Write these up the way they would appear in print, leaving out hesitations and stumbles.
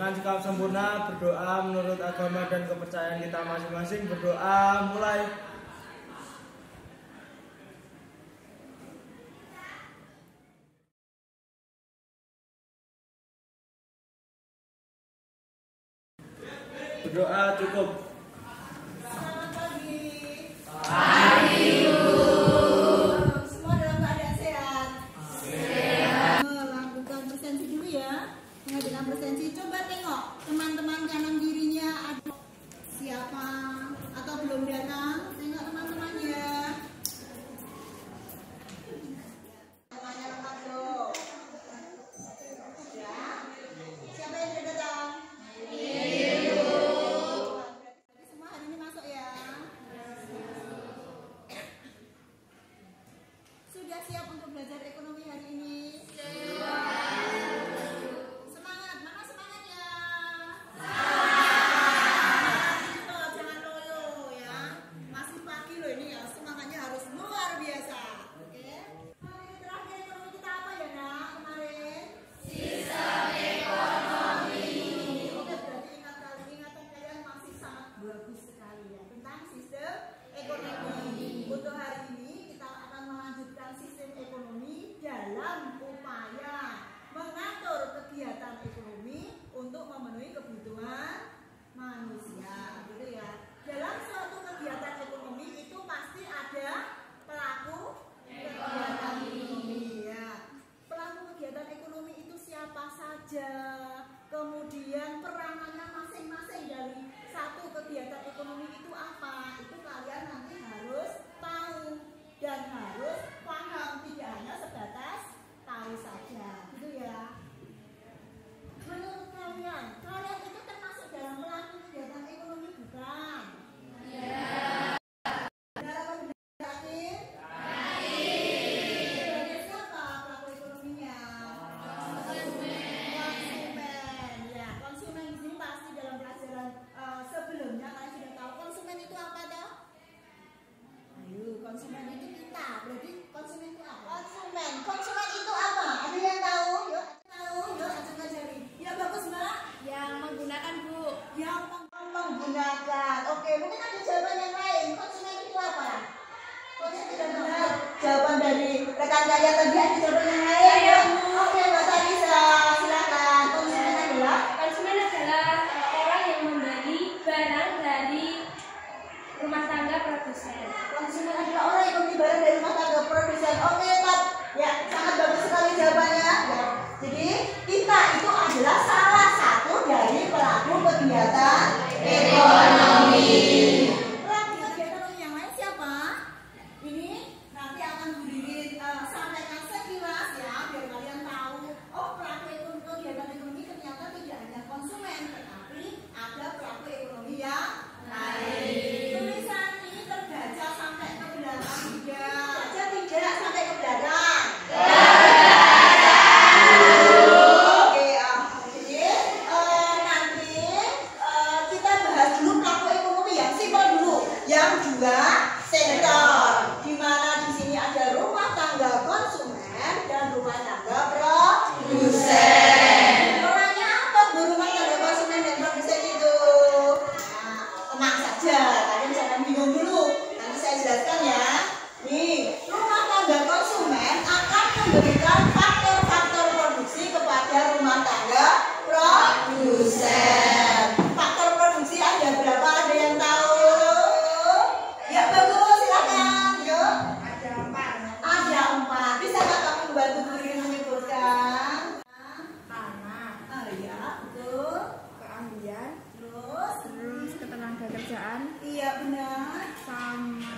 Dengan sikap sempurna berdoa menurut agama dan kepercayaan kita masing-masing. Berdoa mulai. Berdoa cukup. Selamat pagi. Pagi, Bu. Semua dalam keadaan sehat. Sehat. Melakukan presensi dulu ya. Mengadakan presensi. Coba tengok teman-teman kanan kirinya ada siapa atau belum datang. Tengok teman-temannya. Temannya lengkap dong. Ya. Siapa yang sudah datang? Semua hari ini masuk ya. Sudah siap untuk belajar ekonomi hari ini? Semangat, mana semangatnya? Jangan loyo ya. Masih pagi loh ini ya. Semangatnya harus luar biasa. Oke. Hari ini terakhir ekonomi kita apa ya nak kemarin? Sistem ekonomi. Oke, berarti ingatan kalian masih sangat bagus sekali ya tentang sistem ekonomi. Untuk hari ini kita akan melanjutkan sistem ekonomi dalam upaya mengatur kegiatan ekonomi untuk memenuhi kebutuhan manusia, gitu ya. Dalam suatu kegiatan ekonomi itu pasti ada pelaku kegiatan ekonomi ya. Pelaku kegiatan ekonomi itu siapa saja, kemudian peranannya masing-masing dari satu kegiatan ekonomi itu apa, itu kalian nanti harus tahu dan harus paham, tidak hanya sebatas tahu saja, gitu ya. Menurut kalian, kalian itu termasuk dalam pelaku kegiatan ekonomi bukan? Dalam yakin? Sebagai siapa pelaku ekonominya? Konsumen. Ya, konsumen di sini pasti dalam pelajaran sebelumnya kalian sudah tahu konsumen itu apa toh? Ayo, konsumen itu kita. Berarti konsumen itu apa? Konsumen itu apa? Ada yang tahu? Yuk, ajak ajari. Ya bagus Mbak. Yang menggunakan, Bu. Yang menggunakan. Oke, mungkin ada jawaban yang lain. Konsumen itu apa? Konsumen tidak benar. Jawaban dari rekan kalian tadi ada jawaban yang lain. Oke, Mbak Tarisa, silakan. Konsumen adalah Konsumen adalah orang yang membeli barang dari rumah tangga produsen. konsumen adalah orang yang membeli barang dari rumah tangga produsen. Oke, Pak. Ya, sangat bagus sekali jawabannya. Ya. Jadi, kita itu adalah salah satu dari pelaku kegiatan ekonomi. Pelaku kegiatan yang lain siapa? Ini nanti akan Bu Ririn sampaikan sekilas ya, biar kalian tahu. Oh, pelaku kegiatan ekonomi ternyata tidak hanya konsumen, tetapi ada pelaku ekonomi yang lain. Tulisan ini terbaca sampai ke belakang tidak? Baca tidak sampai ke belakang. Oke, jadi nanti kita bahas dulu pelaku ekonomi yang simpel dulu, yang dua sektor, di mana di sini ada rumah tangga konsumen dan rumah tangga produsen. Perannya apa Bu rumah tangga konsumen dan produsen itu? Nah, tenang saja, kalian jangan bingung dulu. Nanti saya jelaskan ya. Nih, rumah tangga konsumen akan memberikan faktor-faktor produksi kepada rumah tangga produsen. Faktor produksi ada berapa? Ada yang tahu? Ya bagus, silakan. Yuk. Ada 4. Bisa nggak kamu membantu Bu Ririn menyebutkan? Tanah, Ya, betul. keahlian, Terus? ketenaga kerjaan, Iya benar. sama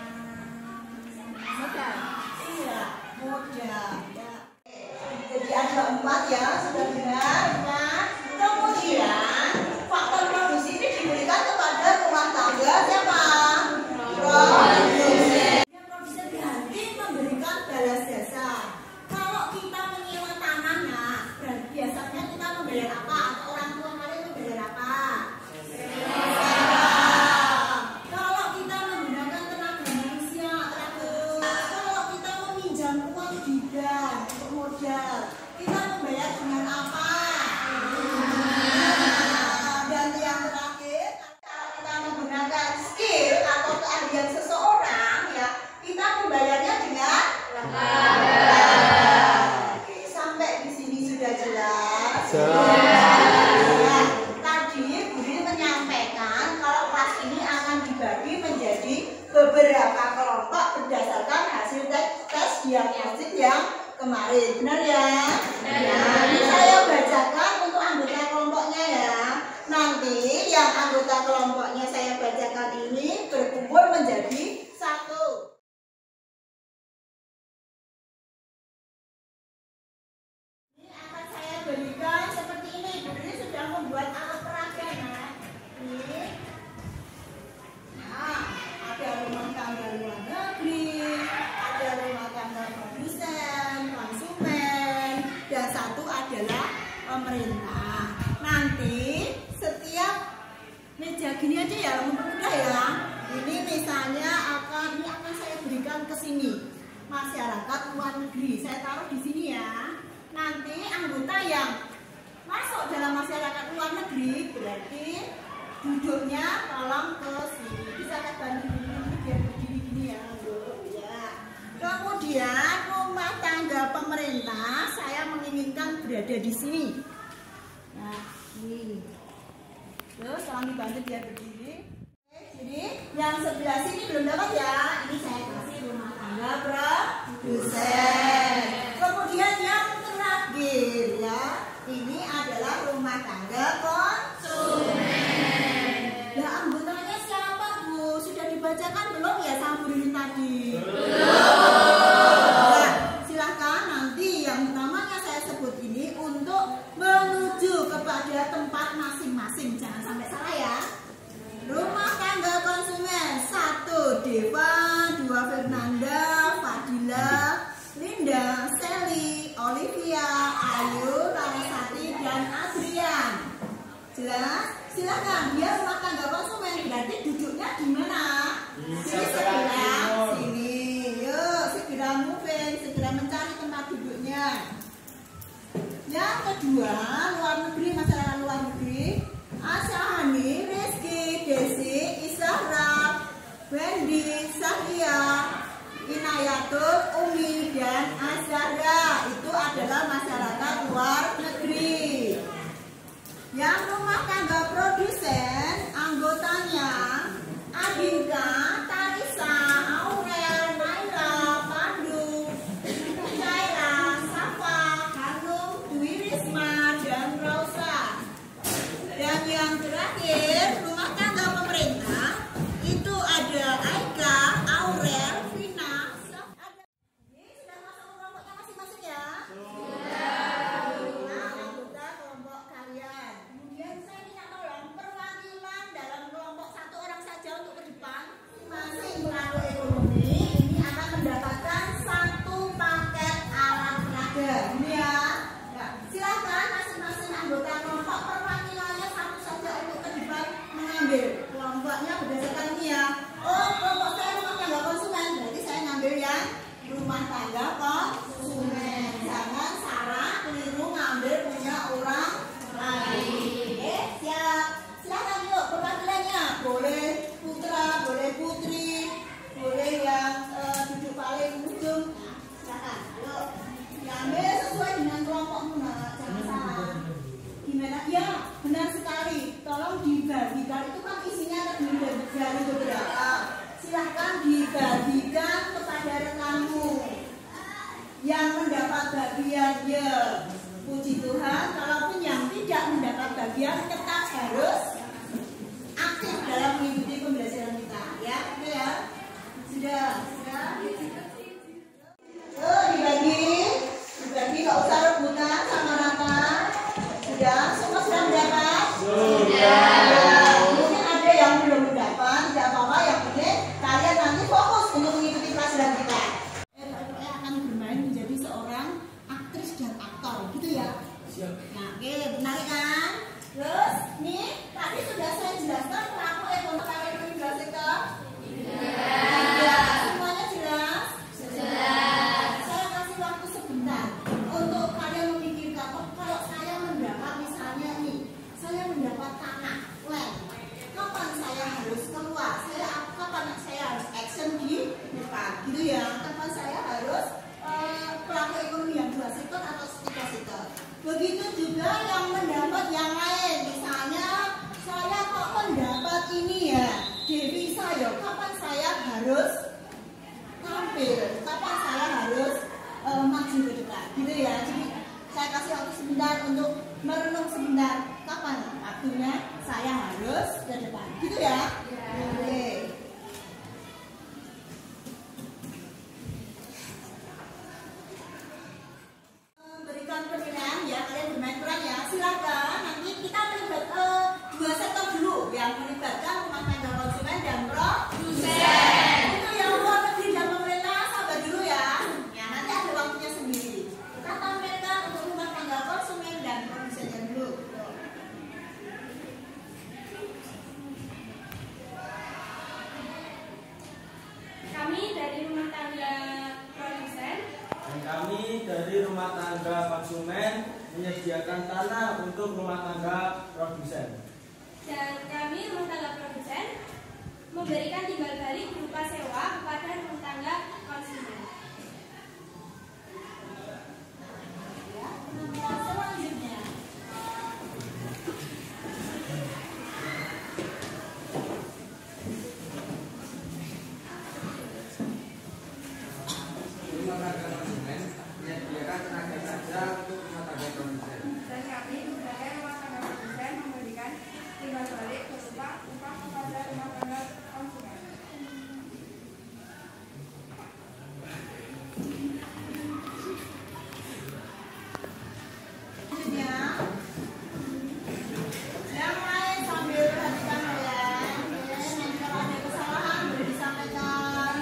modal. Iya, modal. Ya. Jadi ada 4 ya, sudah benar. Nah, kemudian faktor produksi ini diberikan kepada rumah tangga siapa? Produsen. Yang produsen ganti memberikan balas jasa. Kalau kita menyewa tanahnya, dan biasanya kita membayar apa? Atau orang tua kalian membayar apa? Kalau kita menggunakan tenaga manusia, kalau kita meminjam uang di bank untuk modal, kita membayar dengan apa? kemarin, benar ya? Nah, ini saya bacakan untuk anggota kelompoknya ya. Nanti yang anggota kelompoknya saya bacakan ini berkumpul menjadi satu. Ini akan saya berikan seperti ini. Ini sudah membuat alat peraga, nah. Ini. Nah, ada rumah tangga luar negeri, ada rumah tangga produsen, konsumen, dan satu adalah pemerintah. Nanti setiap meja gini aja ya, mempermudah ya. Ini misalnya ini akan saya berikan ke sini. Masyarakat luar negeri, saya taruh di sini ya. Nanti anggota yang masuk dalam masyarakat luar negeri berarti duduknya tolong ke sini. Bisa saya bantu ini biar begini gini ya, ya. Kemudian rumah tangga pemerintah saya menginginkan berada di sini. Nah, ini. Terus tolong dibantu biar berdiri. Jadi yang sebelah sini belum dapat ya. Ini saya kasih rumah tangga produsen. Kemudian yang terakhir ya, ini adalah rumah tangga konsumen. Nah, anggotanya siapa Bu? Sudah dibacakan belum ya sama Bu Rini tadi? Belum. Nah, silakan nanti yang namanya saya sebut ini untuk menuju kepada tempat masing-masing. Jangan sampai salah ya. Rumah tangga konsumen 1 Deva, 2 Fernanda, Fadila, Linda, Sally, Olivia, Ayu, Larasati, dan Adrian. Jelas? Silakan. Dia rumah tangga konsumen. Berarti duduknya di mana? Sini sebelah sini. Yuk, segera moving, segera mencari tempat duduknya. Yang kedua, luar negeri, masyarakat luar negeri. Asyahani, Rizky, Desi, Isahra, Wendy, Sahia, Inayatul, Umi, dan Azhara. Itu adalah masyarakat luar negeri. Yang rumah tangga produsen, anggotanya Adinka, Tarisa, Aurel, Naira, Pandu, Caira, Safa, Hanum, Dwi Risma, dan Rosa. Dan yang terakhir, rumah tangga pemerintah itu ada Aika, Aurel, Vina, ini sudah masuk kelompoknya masing-masing ya? Sudah. Nah, anggota kelompok kalian. Kemudian saya minta tolong perwakilan dalam kelompok satu orang saja untuk ke depan. Masing pelaku ekonomi ini akan mendapatkan 1 paket alat peraga. Ini ya. Nah, silakan masing-masing anggota kelompok perwakilannya satu saja untuk ke depan mengambil. Kelompoknya berdasarkan ini ya. Oh, kelompok saya rumah tangga konsumen, berarti saya ngambil yang rumah tangga konsumen. Jangan salah keliru ngambil punya orang lain. Siap. Silakan yuk perwakilannya. Boleh putra, boleh putri, boleh yang duduk paling ujung. Nah, silakan. Yuk. Diambil sesuai dengan kelompokmu, nah, jangan salah. Gimana? Ya, benar sekali. Tolong dibagikan. Itu kan isinya terdiri dari beberapa. Silahkan dibagikan kepada rekanmu yang mendapat bagiannya. Puji Tuhan. Kalaupun yang tidak mendapat bagian, tetap harus aktif dalam mengikuti pembelajaran kita. Ya, oke ya. Sudah. Yuk, dibagi nggak usah rebutan sama rata. Sudah, semua sudah mendapat? Sudah. Mungkin ada yang belum mendapat, tidak apa-apa. Yang penting kalian nanti fokus untuk mengikuti pelajaran kita. Akan bermain menjadi seorang aktris dan aktor, gitu ya? Nah, oke, benar kan? Terus, nih tadi sudah saya jelaskan pelaku ekonomi. Kalian belum jelasin kan? Tidak. Semuanya jelas? Jelas. Saya kasih waktu sebentar untuk kalian memikirkan. Oh, kalau saya mendapat misalnya nih, saya mendapat tanah, land. Kapan saya harus keluar? Kapan saya harus action di depan, gitu ya? Kapan saya harus pelaku ekonomi yang 2 sektor atau 3 sektor? Begitu juga yang mendapat yang lain. Misalnya saya kok mendapat ini ya, devisa ya. Kapan saya harus tampil? Kapan saya harus maju ke depan? kasih waktu sebentar untuk merenung sebentar. Kapan waktunya saya harus ke depan, gitu ya? Oke. Berikan penilaian ya, kalian bermain peran ya. Silakan. Nanti kita melibatkan dua sektor dulu, yang melibatkan rumah tangga konsumen dan produsen. Itu yang luar negeri dan pemerintah sabar dulu ya. Ya nanti ada waktunya sendiri. Kita tampilkan untuk rumah tangga konsumen dan produsennya dulu. Kami dari rumah tangga produsen Dan kami dari rumah tangga konsumen menyediakan tanah untuk rumah tangga produsen. dan kami rumah tangga produsen memberikan timbal balik berupa sewa kepada rumah tangga konsumen. Ya, penampilan selanjutnya. Rumah tangga konsumen menyediakan tenaga kerja untuk rumah tangga produsen. Dan kami sebagai rumah tangga produsen memberikan timbal balik berupa upah kepada rumah tangga konsumen. Selanjutnya, yang lain sambil perhatikan ya. Nanti kalau ada kesalahan boleh disampaikan.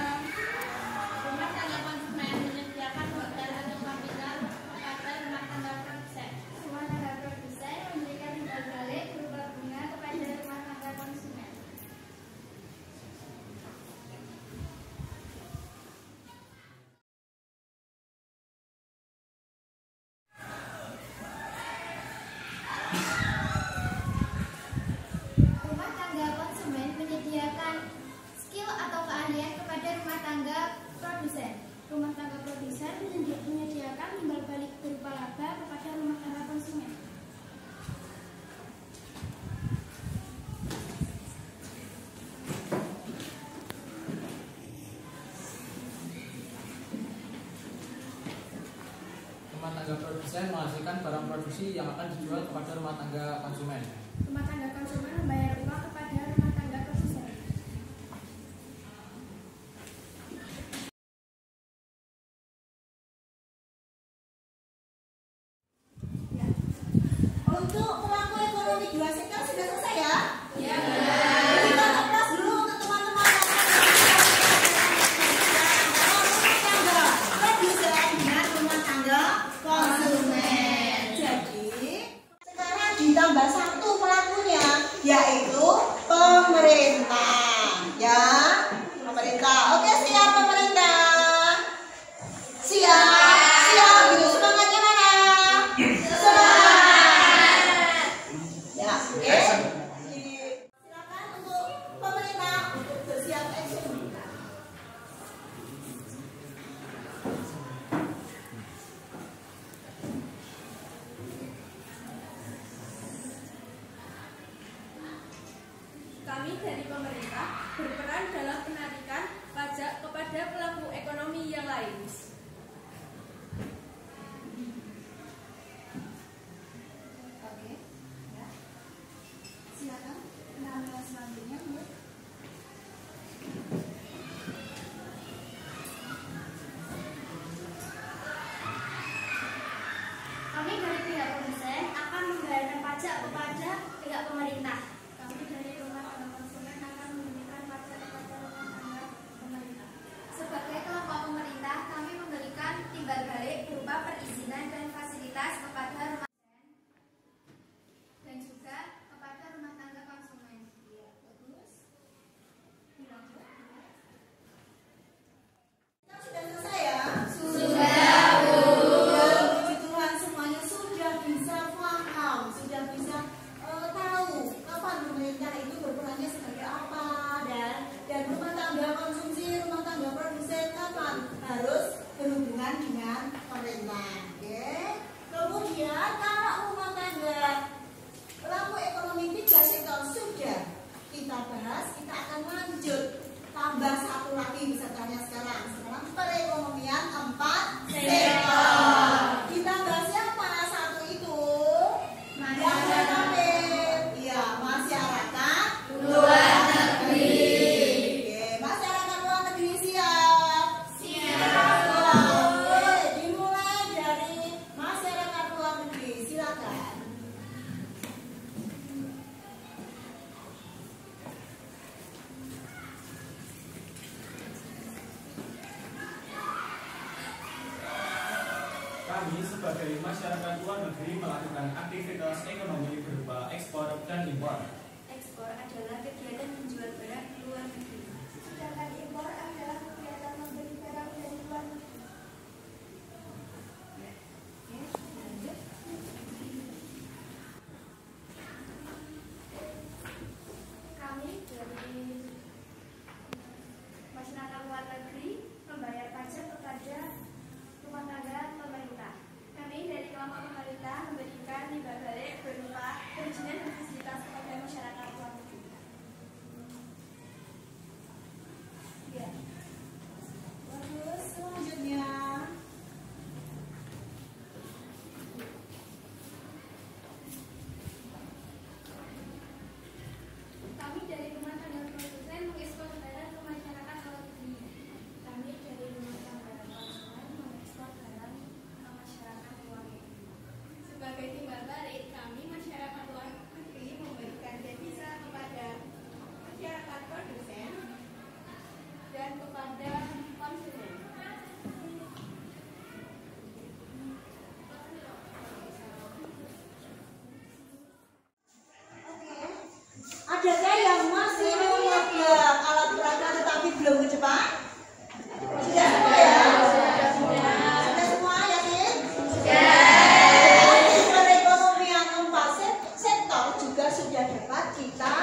Rumah tangga konsumen menyediakan hotel atau kapital kepada rumah tangga produsen. Rumah tangga produsen memberikan timbal balik berupa bunga kepada rumah tangga konsumen. Rumah tangga konsumen menyediakan skill atau keahlian kepada rumah tangga produsen. Rumah tangga produsen menyediakan timbal balik berupa laba kepada rumah tangga konsumen. Rumah tangga produsen menghasilkan barang produksi yang akan dijual kepada rumah tangga konsumen. Rumah tangga konsumen membayar uang kepada rumah tangga produsen. Untuk pelaku ekonomi dua sektor sudah selesai ya? Ya. Kita kelas dulu untuk teman-teman yang tangga produsen dengan rumah tangga konsumen. Jadi sekarang ditambah satu pelakunya, yaitu pemerintah. Ya, pemerintah. Oke, siap pemerintah. Siap, siap. Gitu semangatnya mana? Semangat. Ya, oke. Silakan untuk pemerintah untuk bersiap action. Kami dari pemerintah berperan dalam penarikan pajak kepada pelaku ekonomi yang lain. Oke. Ya. Silakan penampilan selanjutnya, Bu. Kami dari pihak produsen akan membayarkan pajak kepada pihak pemerintah. Kami dari rumah tangga konsumen akan memberikan pajak kepada rumah tangga pemerintah. Sebagai kelompok pemerintah, kami memberikan timbal balik berupa perizinan dan fasilitas kepada rumah dan juga kepada rumah tangga konsumen. Ya, bagus. Dilanjut. Kita sudah selesai ya? Sudah, Bu. Ya, puji Tuhan semuanya sudah bisa paham, sudah bisa tahu kapan pemerintah itu berperannya sebagai apa, dan rumah tangga konsumsi, rumah tangga produsen kapan harus berhubungan dengan pemerintah. Oke. Kemudian kalau rumah tangga pelaku ekonomi tiga sektor sudah kita bahas, kita akan lanjut tambah satu lagi pesertanya sekarang. Sekarang perekonomian 4 sektor. Kita bahas yang mana? Kami sebagai masyarakat luar negeri melakukan aktivitas ekonomi berupa ekspor dan impor. Ekspor adalah kegiatan menjual barang di luar negeri. Sedangkan impor adalah kegiatan membeli barang dari luar negeri. Kami dari masyarakat luar negeri membayar pajak kepada rumah tangga pemerintah. Kami dari kelompok pemerintah memberikan timbal balik berupa perizinan dan fasilitas kepada masyarakat luar negeri. Ya. Terus selanjutnya Kami dari rumah tangga produsen mengekspor barang ke masyarakat luar negeri. Kami dari rumah tangga konsumen mengekspor barang ke masyarakat luar negeri. Sebagai timbal balik, kami masyarakat luar negeri memberikan devisa kepada masyarakat produsen dan kepada konsumen. adakah yang masih memegang alat peraga tetapi belum ke Jepang? Sudah semua ya? Sudah semua yakin? Sudah. Perekonomian 4 sektor juga sudah dapat kita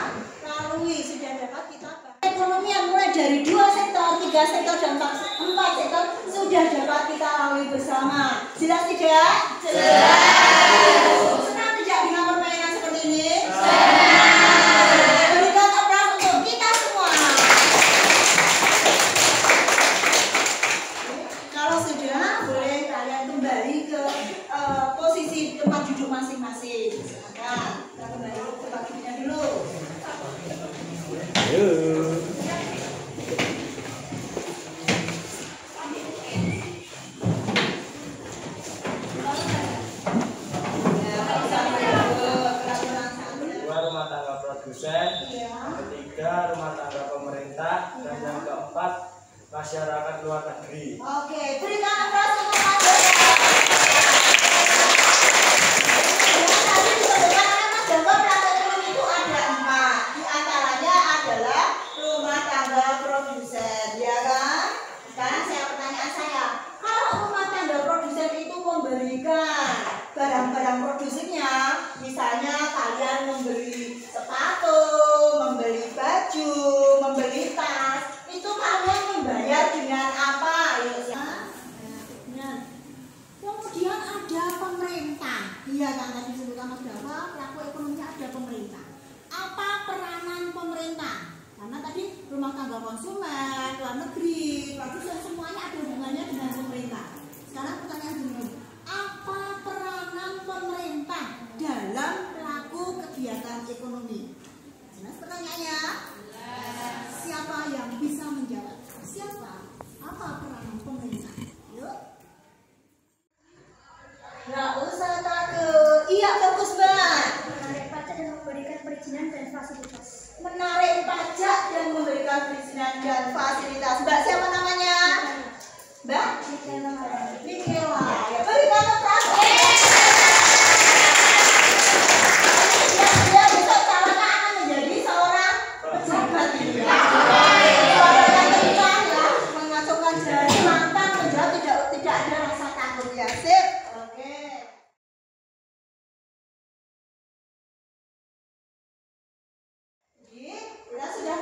lalui, sudah dapat kita. Ekonomi yang mulai dari 2 sektor, 3 sektor, dan 4 sektor sudah dapat kita lalui bersama. Jelas tidak? Jelas. Senang tidak dengan permainan seperti ini? Berikan aplaus untuk kita semua. Kalau sudah, boleh kalian kembali ke posisi tempat duduk masing-masing. Silakan, kita kembali ke tempat duduknya dulu. Dua, rumah tangga produsen. Iya. Ketiga, rumah tangga pemerintah. Dan yang keempat, masyarakat luar negeri. Oke, berikan aplaus untuk Anda. Yang tadi disebutkan oleh Mas Joko, pelaku ekonomi itu ada 4. Di antaranya adalah rumah tangga produsen, ya kan? Sekarang pertanyaan saya, kalau rumah tangga produsen itu memberikan barang-barang produksinya, misalnya kalian membeli sepatu, membeli baju, membeli tas, itu kalian membayar dengan apa? Kemudian ada pemerintah, iya kan tadi disebutkan Mas Dawa, pelaku ekonominya ada pemerintah. Apa peranan pemerintah? Karena tadi rumah tangga konsumen, luar negeri, produsen semuanya ada hubungannya dengan pemerintah. Sekarang pertanyaan dulu, apa peranan pemerintah dalam pelaku kegiatan ekonomi? Jelas pertanyaannya? Siapa yang bisa menjawab? Siapa? Apa peranan pemerintah? Yuk. Nggak usah takut. Iya, bagus banget. Menarik pajak dan memberikan perizinan dan fasilitas. Menarik pajak dan memberikan perizinan dan fasilitas. Mbak siapa namanya? Mbak? Mikela. Ya, berikan aplaus. Dia besok calonnya akan menjadi seorang pejabat ini. Suaranya kencang ya, mengacungkan jari, lantang, menjawab tidak ada rasa takut ya. Sip. Oke. Jadi, kita sudah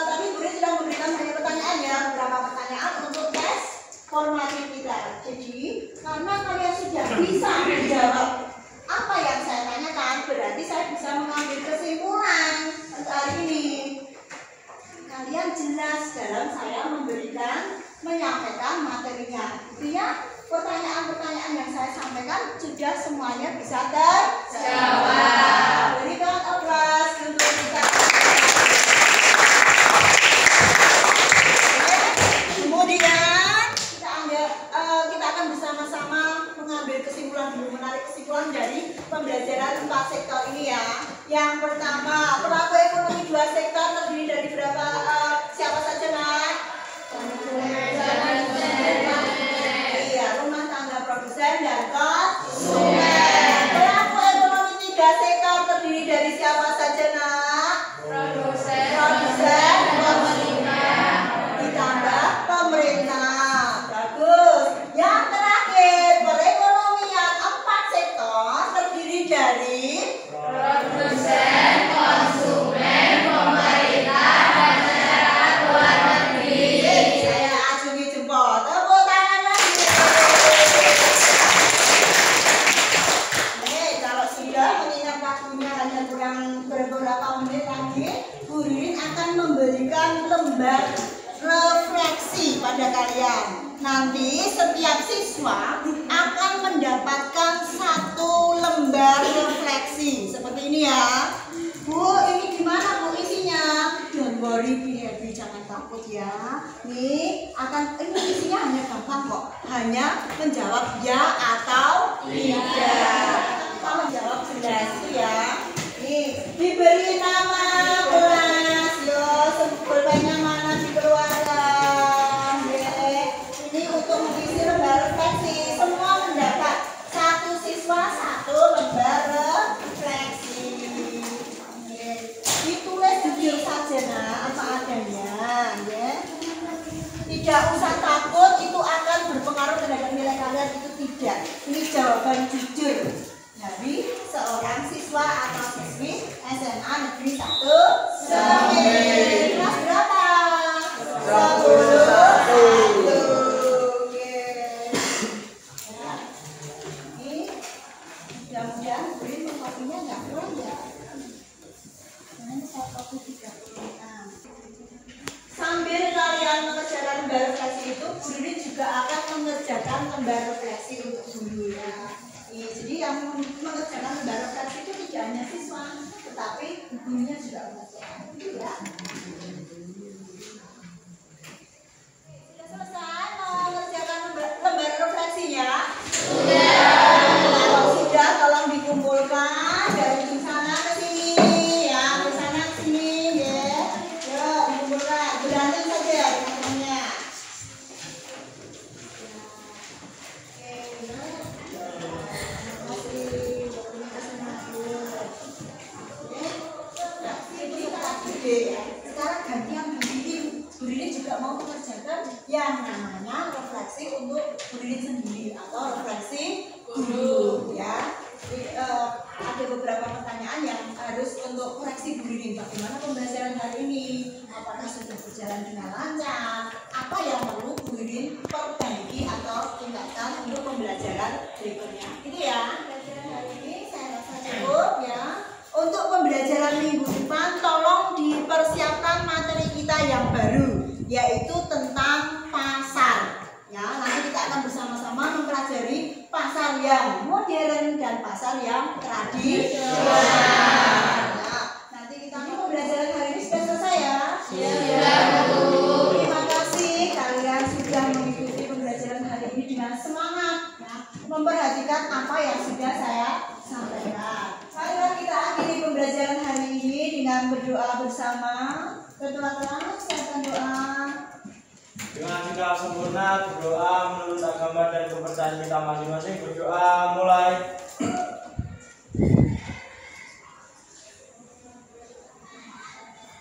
tadi Budi sudah memberikan banyak pertanyaan ya, beberapa pertanyaan untuk tes formatif kita. Jadi, karena kalian sudah bisa menjawab apa yang saya tanyakan, berarti saya bisa mengambil kesimpulan untuk hari ini. Kalian jelas dalam saya menyampaikan materinya. Artinya, pertanyaan-pertanyaan yang saya sampaikan sudah semuanya bisa terjawab. Berikan aplaus untuk kita. Kemudian kita akan bersama-sama mengambil kesimpulan dulu, menarik kesimpulan dari pembelajaran 4 sektor ini ya. Yang pertama, pelaku ekonomi 2 sektor terdiri dari berapa? Siapa saja nak? Iya, rumah tangga produsen dan nanti setiap siswa akan mendapatkan 1 lembar refleksi seperti ini ya. Bu, ini gimana Bu isinya? Don't worry, Bi, jangan takut ya. Nih, ini isinya hanya gampang kok. Hanya menjawab ya atau tidak. Kita menjawab jelas itu ya. Nih, diberi nama kelas. Yo, pulpennya mana dikeluarkan? Ini untuk mengisi lembar refleksi. Semua mendapat 1 siswa 1 lembar refleksi. Ditulis jujur saja nah, apa adanya ya. Tidak usah takut itu akan berpengaruh terhadap nilai kalian, itu tidak. Ini jawaban jujur dari seorang siswa atau siswi SMA Negeri 1 Semen. Kelas berapa? 10. Oke. Ya. Ini mudah-mudahan beri kopinya nggak kurang ya. Sambil kalian mengerjakan lembar refleksi itu, guru juga akan mengerjakan lembar refleksi untuk guru ya. Jadi yang mengerjakan lembar refleksi itu tidak hanya siswa, tetapi gurunya juga mengerjakan. Itu ya. Sudah selesai mengerjakan lembar refleksinya? Sudah. Kalau sudah, tolong dikumpulkan dari ujung sana ke sini. Bergantung saja teman-temannya. Sekarang gantian Bu Ririn juga mau mengerjakan yang namanya refleksi untuk Bu Ririn sendiri atau refleksi guru ya. Ada beberapa pertanyaan yang harus untuk koreksi Bu Ririn. Bagaimana pembelajaran hari ini? Apakah sudah berjalan dengan lancar? Apa yang perlu Bu Ririn perbaiki atau tingkatkan untuk pembelajaran berikutnya? Gitu ya. Pembelajaran hari ini saya rasa cukup ya. Untuk pembelajaran minggu depan tolong dipersiapkan materi kita yang baru, yaitu tentang pasar. Ya, nanti kita akan bersama-sama mempelajari pasar yang modern dan pasar yang tradisional. Nah, nanti kita pembelajaran hari ini sudah selesai ya? Terima kasih kalian sudah mengikuti pembelajaran hari ini dengan semangat, ya, memperhatikan apa yang sudah saya sampaikan. Marilah kita akhiri pembelajaran hari ini dengan berdoa bersama. Ketua kelas, silakan doa. Dengan segala sempurna berdoa menurut agama dan kepercayaan kita masing-masing. Berdoa mulai.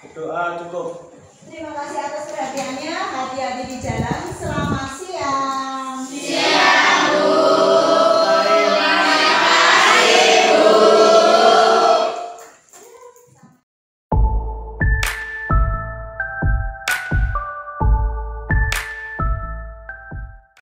Berdoa cukup. Terima kasih atas perhatiannya. Hati-hati di jalan. Selamat siang.